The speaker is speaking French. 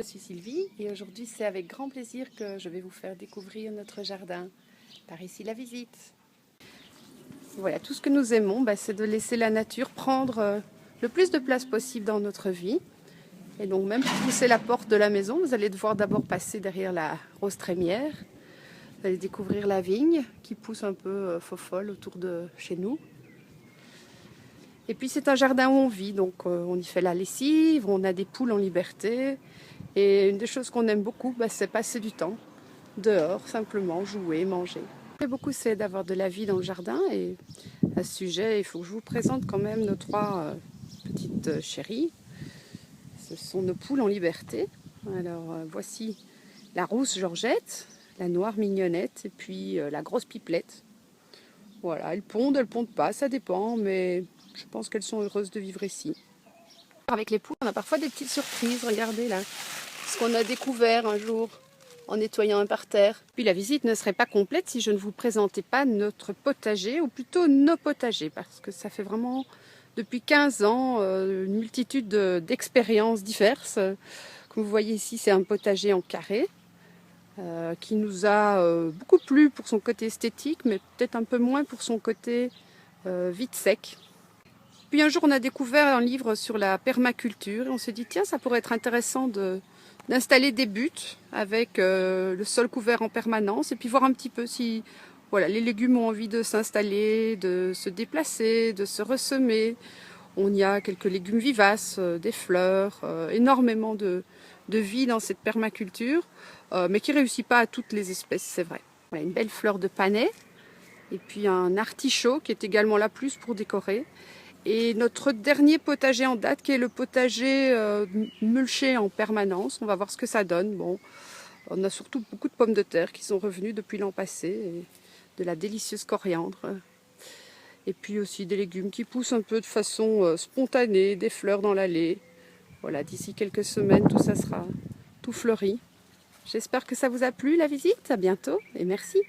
Je suis Sylvie et aujourd'hui c'est avec grand plaisir que je vais vous faire découvrir notre jardin. Par ici la visite. Voilà, tout ce que nous aimons, c'est de laisser la nature prendre le plus de place possible dans notre vie. Et donc même pour pousser la porte de la maison, vous allez devoir d'abord passer derrière la rose trémière. Vous allez découvrir la vigne qui pousse un peu faux-folle autour de chez nous. Et puis c'est un jardin où on vit, donc on y fait la lessive, on a des poules en liberté. Et une des choses qu'on aime beaucoup, c'est passer du temps dehors, simplement jouer, manger. Ce que beaucoup, c'est d'avoir de la vie dans le jardin. Et à ce sujet, il faut que je vous présente quand même nos trois petites chéries. Ce sont nos poules en liberté. Alors voici la rousse Georgette, la noire Mignonnette et puis la grosse Pipelette. Voilà, elles pondent pas, ça dépend, mais je pense qu'elles sont heureuses de vivre ici. Avec les poules, on a parfois des petites surprises, regardez là. Ce qu'on a découvert un jour en nettoyant un parterre. Puis la visite ne serait pas complète si je ne vous présentais pas notre potager, ou plutôt nos potagers, parce que ça fait vraiment depuis 15 ans une multitude d'expériences diverses. Comme vous voyez ici, c'est un potager en carré qui nous a beaucoup plu pour son côté esthétique, mais peut-être un peu moins pour son côté vite sec. Puis un jour, on a découvert un livre sur la permaculture et on s'est dit, tiens, ça pourrait être intéressant d'installer des buttes avec le sol couvert en permanence et puis voir un petit peu si les légumes ont envie de s'installer, de se déplacer, de se ressemer. On y a quelques légumes vivaces, des fleurs, énormément de vie dans cette permaculture, mais qui ne réussit pas à toutes les espèces, c'est vrai. Voilà, une belle fleur de panais et puis un artichaut qui est également là plus pour décorer. Et notre dernier potager en date, qui est le potager mulché en permanence. On va voir ce que ça donne. Bon, on a surtout beaucoup de pommes de terre qui sont revenues depuis l'an passé, et de la délicieuse coriandre. Et puis aussi des légumes qui poussent un peu de façon spontanée, des fleurs dans l'allée. Voilà, d'ici quelques semaines, tout ça sera tout fleuri. J'espère que ça vous a plu la visite. À bientôt et merci.